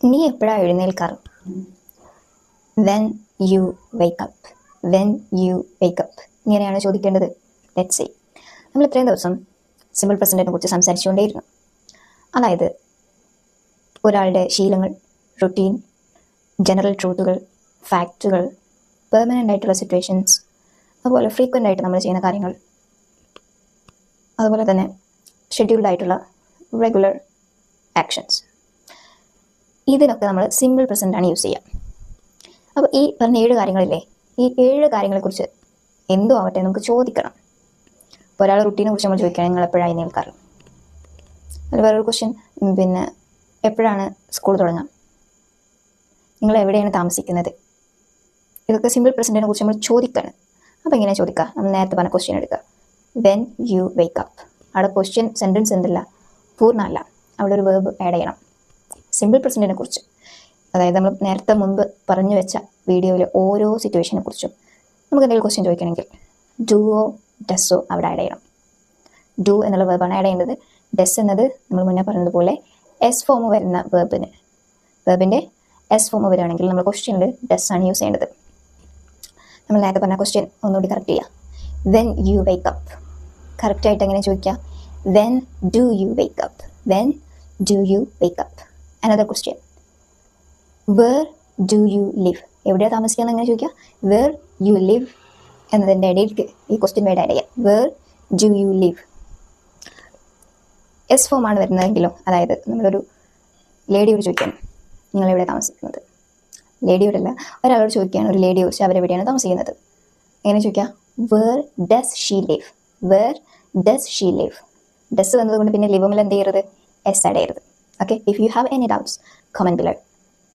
നീ എപ്പോഴാണ് എഴുന്നേൽക്കാറ്? When you wake up, when you wake up ഇങ്ങനെയാണ് ചോദിക്കേണ്ടത്. ലെറ്റ്സ് സേ നമ്മൾ ഇത്രയും ദിവസം സിമ്പിൾ പ്രസൻറ്റിനെ കുറിച്ച് സംസാരിച്ചുകൊണ്ടേയിരുന്നു. അതായത് ഒരാളുടെ ശീലങ്ങൾ, റുട്ടീൻ, ജനറൽ ട്രൂത്തുകൾ, ഫാക്റ്റുകൾ, പെർമനൻ്റ് ആയിട്ടുള്ള സിറ്റുവേഷൻസ്, അതുപോലെ ഫ്രീക്വൻ്റ് ആയിട്ട് നമ്മൾ ചെയ്യുന്ന കാര്യങ്ങൾ, അതുപോലെ തന്നെ ഷെഡ്യൂൾഡ് ആയിട്ടുള്ള റെഗുലർ ആക്ഷൻസ്, ഇതിനൊക്കെ നമ്മൾ സിമ്പിൾ പ്രസൻ്റാണ് യൂസ് ചെയ്യുക. അപ്പോൾ ഈ പറഞ്ഞ 7 കാര്യങ്ങളില്ലേ, ഈ 7 കാര്യങ്ങളെക്കുറിച്ച് എന്തോ ആവട്ടെ നമുക്ക് ചോദിക്കണം. ഇപ്പോൾ ഒരാൾ റുട്ടീനെ കുറിച്ച് നമ്മൾ ചോദിക്കുകയാണെങ്കിൽ നിങ്ങൾ എപ്പോഴാണ് എഴുന്നേൽക്കാറ്? അതിൽ വേറൊരു ക്വസ്റ്റ്യൻ, പിന്നെ എപ്പോഴാണ് സ്കൂൾ തുടങ്ങാം, നിങ്ങൾ എവിടെയാണ് താമസിക്കുന്നത്, ഇതൊക്കെ സിമ്പിൾ പ്രസൻറ്റിനെ കുറിച്ച് നമ്മൾ ചോദിക്കണം. അപ്പോൾ എങ്ങനെയാണ് ചോദിക്കുക? നമ്മൾ നേരത്തെ പറഞ്ഞ ക്വസ്റ്റ്യൻ എടുക്കുക, വെൻ യു വേക്കപ്പ്. അവിടെ ക്വസ്റ്റ്യൻ സെൻറ്റൻസ് എന്തല്ല, പൂർണ്ണമല്ല, അവിടെ ഒരു വേർബ് ആഡ് ചെയ്യണം സിമ്പിൾ പ്രസൻറ്റിനെ കുറിച്ച്. അതായത് നമ്മൾ നേരത്തെ മുൻപ് പറഞ്ഞു വെച്ച വീഡിയോയിലെ ഓരോ സിറ്റുവേഷനെ കുറിച്ചും നമുക്ക് എന്തെങ്കിലും ക്വസ്റ്റ്യൻ ചോദിക്കണമെങ്കിൽ ഡുവോ ഡെസ്സോ അവിടെ ആഡ് ചെയ്യണം. ഡു എന്നുള്ള വേർബാണ് ആഡ് ചെയ്യേണ്ടത്. ഡെസ് എന്നത് നമ്മൾ മുന്നേ പറഞ്ഞതുപോലെ എസ് ഫോം വരുന്ന വേർബിൻ്റെ എസ് ഫോം വരികയാണെങ്കിൽ നമ്മൾ ക്വസ്റ്റ്യനിൽ ഡെസ് ആണ് യൂസ് ചെയ്യേണ്ടത്. നമ്മൾ നേരത്തെ പറഞ്ഞ ക്വസ്റ്റ്യൻ ഒന്നുകൂടി കറക്റ്റ് ചെയ്യുക. വെൻ യു വേക്കപ്പ് കറക്റ്റായിട്ട് എങ്ങനെ ചോദിക്കുക? When do you wake up, when do you wake up. Another question, where do you live, എവിടെയാണ് താമസിക്കുന്നത് എങ്ങനെ ചോദിക്കുക? വേർ യു ലിവ് എന്നതിൻ്റെ ഇടയിലേക്ക് ഈ ക്വസ്റ്റ്യൻ വേർഡ് ആഡ് ചെയ്യാം. Where do you live. S ഫോമാണ് വരുന്നതെങ്കിലും, അതായത് നമ്മളൊരു ലേഡിയോട് ചോദിക്കുകയാണ് നിങ്ങൾ എവിടെ താമസിക്കുന്നത്, ലേഡിയോടല്ല ഒരാളോട് ചോദിക്കുകയാണ്, ഒരു ലേഡി ചോദിച്ചാൽ അവരെവിടെയാണ് താമസിക്കുന്നത്, എങ്ങനെ ചോദിക്കുക? Where does she live, where does she live. Does വന്നതുകൊണ്ട് പിന്നെ ലിവുമിൽ എന്ത് ചെയ്യരുത്? എസ് ആഡ് ചെയ്യരുത്. Okay, if you have any doubts, comment below.